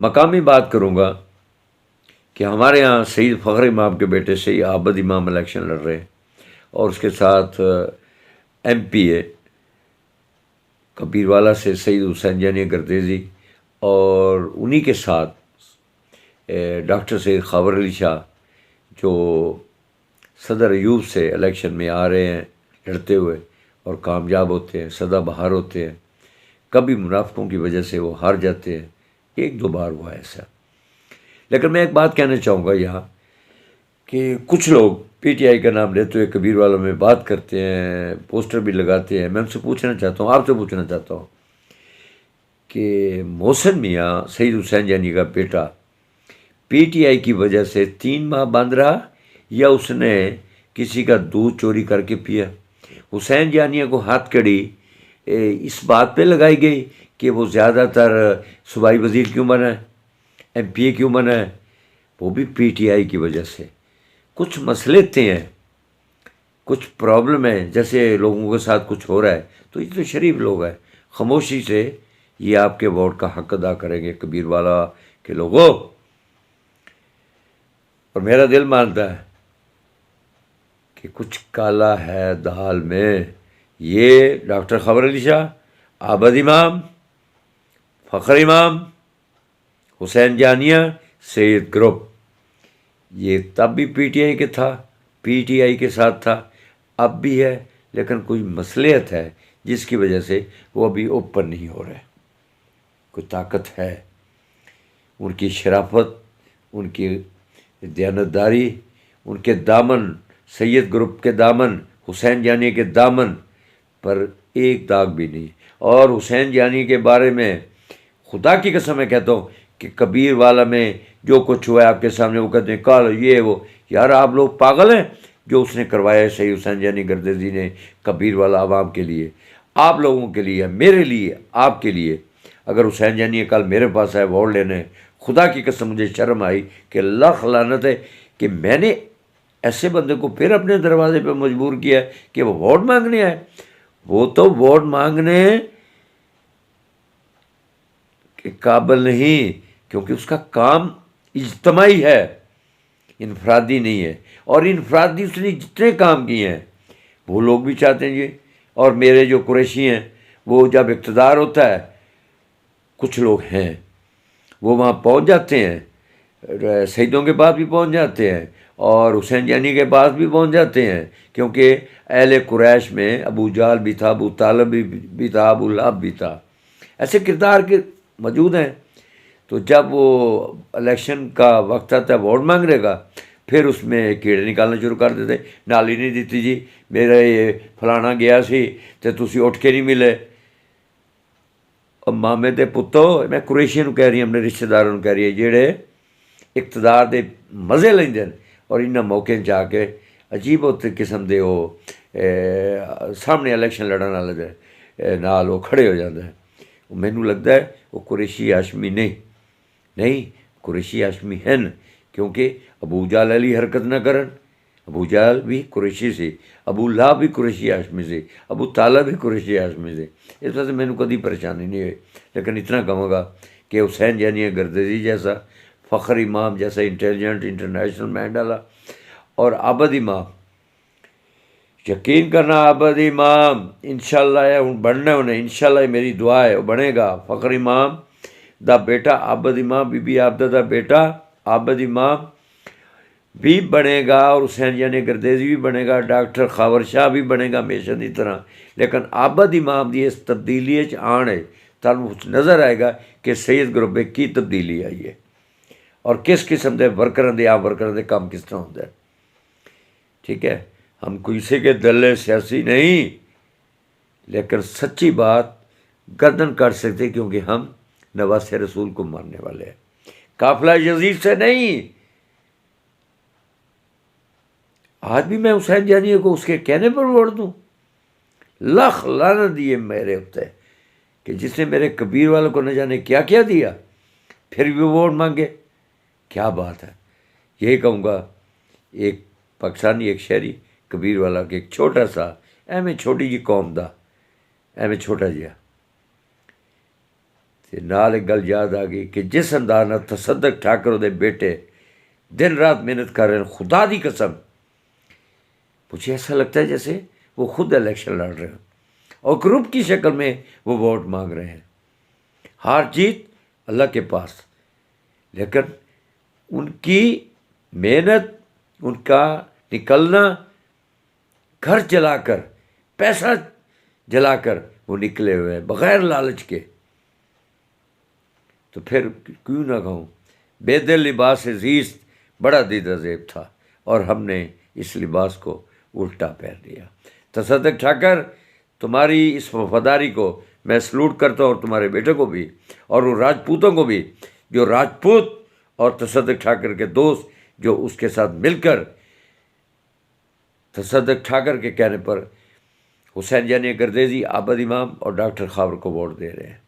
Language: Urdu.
مقامی بات کروں گا کہ ہمارے یہاں سید فخر امام کے بیٹے سید عابد امام الیکشن لڑ رہے ہیں، اور اس کے ساتھ ایم پی اے کبیروالا سے سید حسین جانی گردیزی، اور انہی کے ساتھ ڈاکٹر سید خاور علی شاہ جو صدر ایوب سے الیکشن میں آ رہے ہیں لڑتے ہوئے اور کامیاب ہوتے ہیں، سدا بہار ہوتے ہیں۔ کبھی منافقوں کی وجہ سے وہ ہار جاتے ہیں، ایک دو بار ہوا ایسا۔ لیکن میں ایک بات کہنا چاہوں گا یہاں کہ کچھ لوگ پی ٹی آئی کا نام لیتے ہوئے کبیر والوں میں بات کرتے ہیں، پوسٹر بھی لگاتے ہیں۔ میں ان سے پوچھنا چاہتا ہوں، آپ سے پوچھنا چاہتا ہوں کہ محسن میاں سید حسین جانی کا بیٹا پی ٹی آئی کی وجہ سے 3 ماہ بند رہا، یا اس نے کسی کا دودھ چوری کر کے پیا؟ حسین جانیہ کو ہاتھ کڑی اس بات پہ لگائی گئی کہ وہ زیادہ تر صوبائی وزیر کیوں بنا ہے، ایم پی اے کیوں بنا ہے؟ وہ بھی پی ٹی آئی کی وجہ سے۔ کچھ مسئلے تھے ہیں، کچھ پرابلم ہے، جیسے لوگوں کے ساتھ کچھ ہو رہا ہے، تو یہ تو شریف لوگ ہیں، خاموشی سے یہ آپ کے ووٹ کا حق ادا کریں گے کبیر والا کے لوگوں۔ اور میرا دل مانتا ہے کہ کچھ کالا ہے دال میں۔ یہ ڈاکٹر خاور علی شاہ، عابد امام، فخر امام، حسین جانیہ، سید گروپ، یہ تب بھی پی ٹی آئی کے تھا، پی ٹی آئی کے ساتھ تھا، اب بھی ہے، لیکن کوئی مصلحت ہے جس کی وجہ سے وہ ابھی اوپن نہیں ہو رہے۔ کوئی طاقت ہے، ان کی شرافت، ان کی دیانتداری، ان کے دامن، سید گروپ کے دامن، حسین جانی کے دامن پر ایک داغ بھی نہیں۔ اور حسین جانی کے بارے میں خدا کی قسم میں کہتا ہوں کہ کبیر والا میں جو کچھ ہوا ہے آپ کے سامنے، وہ کہتے ہیں کال یہ وہ، یار آپ لوگ پاگل ہیں؟ جو اس نے کروایا ہے سید حسین جانی گردیزی نے کبیر والا عوام کے لیے، آپ لوگوں کے لیے، میرے لیے، آپ کے لیے۔ اگر حسین جانی کل میرے پاس آئے ووٹ لینے، خدا کی قسم مجھے شرم آئی کہ لاکھ لعنت ہے کہ میں نے ایسے بندے کو پھر اپنے دروازے پہ مجبور کیا کہ وہ ووٹ مانگنے آئے۔ وہ تو ووٹ مانگنے کے قابل نہیں، کیونکہ اس کا کام اجتماعی ہے، انفرادی نہیں ہے۔ اور انفرادی اس نے جتنے کام کیے ہیں وہ لوگ بھی چاہتے ہیں یہ۔ اور میرے جو قریشی ہیں وہ جب اقتدار ہوتا ہے، کچھ لوگ ہیں وہ وہاں پہنچ جاتے ہیں، شہیدوں کے پاس بھی پہنچ جاتے ہیں اور حسین جانی کے پاس بھی پہنچ جاتے ہیں، کیونکہ اہل قریش میں ابو جہل بھی تھا، ابو طالب بھی تھا، ابو لہب بھی تھا، ایسے کردار کے موجود ہیں۔ تو جب وہ الیکشن کا وقت آتا ہے ووٹ مانگنے کا، پھر اس میں کیڑے نکالنا شروع کر دیتے، نالی نہیں دیتی جی، میرا یہ فلانا گیا سی تو تسی اٹھ کے نہیں ملے۔ اور مامے دے پتو، میں قریشیوں کہہ رہی ہوں، اپنے رشتہ داروں کہہ رہی ہے جہے اقتدار دے مزے لیندے ہیں اور انہاں موقع جا کے عجیب قسم دے وہ سامنے الیکشن لڑن والے دے نال وہ کھڑے ہو جاتے ہیں۔ مینوں لگتا ہے وہ قریشی ہاشمی نہیں، قریشی ہاشمی ہیں، کیونکہ ابو جہل علی حرکت نہ کرن۔ ابو جہل بھی قریشی سے، ابو لہب بھی قریشی ہاشمی سے، ابو طالب بھی قریشی ہاشمی سے۔ اس وجہ سے مینوں کبھی پریشانی نہیں ہوئی، لیکن اتنا کہوں گا کہ حسین جانی گردیزی جیسا، فخر امام جیسا انٹیلیجنٹ انٹرنیشنل مینڈالا، اور عابد امام، یقین کرنا عابد امام انشاءاللہ بننا انہیں، انشاءاللہ میری دعا ہے وہ بنے گا۔ فخر امام دا بیٹا عابد امام، بی بی عابدہ دا بیٹا عابد امام بھی بنے گا، اور حسین جانی گردیزی بھی بنے گا، ڈاکٹر خاور شاہ بھی بنے گا ہمیشہ دی طرح۔ لیکن عابد امام دی اس تبدیلی آن ہے تمہیں نظر آئے گا کہ سید گروپ کی تبدیلی آئی ہے، اور کس قسم کے ورکراں دے عام ورکراں دے کام کس طرح ہوتا ہے۔ ٹھیک ہے، ہم کسی کے دلے سیاسی نہیں، لیکن سچی بات گردن کاٹ سکتے کیونکہ ہم نواسے رسول کو ماننے والے ہیں، قافلہ یزید سے نہیں۔ آج بھی میں حسین جانی کو اس کے کہنے پر ووٹ دوں؟ لاکھ لعنت دیے میرے ہوتے کہ جس نے میرے کبیر والوں کو نہ جانے کیا کیا دیا، پھر بھی ووٹ مانگے۔ کیا بات ہے! یہی کہوں گا، ایک پاکستانی ایک شہری کبیر والا کہ ایک چھوٹا سا ایویں چھوٹی جی قوم دا ایویں چھوٹا جہا تے نال ایک گل یاد آ گئی کہ جس انداز نال تصدق ٹھاکر دے بیٹے دن رات محنت کر رہے ہیں، خدا دی قسم مجھے ایسا لگتا ہے جیسے وہ خود الیکشن لڑ رہے ہیں اور گروپ کی شکل میں وہ ووٹ مانگ رہے ہیں. ہار جیت اللہ کے پاس، لیکن ان کی محنت، ان کا نکلنا، گھر جلا کر، پیسہ جلا کر وہ نکلے ہوئے ہیں بغیر لالچ کے. تو پھر کیوں نہ کہوں بے دل لباس زیست بڑا دیدہ زیب تھا، اور ہم نے اس لباس کو الٹا پہن لیا. تصدق ٹھاکر، تمہاری اس وفاداری کو میں سلوٹ کرتا ہوں، اور تمہارے بیٹے کو بھی، اور وہ راجپوتوں کو بھی جو راجپوت اور تصدق ٹھاکر کے دوست جو اس کے ساتھ مل کر تصدق ٹھاکر کے کہنے پر حسین جانی گردیزی، عابد امام اور ڈاکٹر خاور کو ووٹ دے رہے ہیں.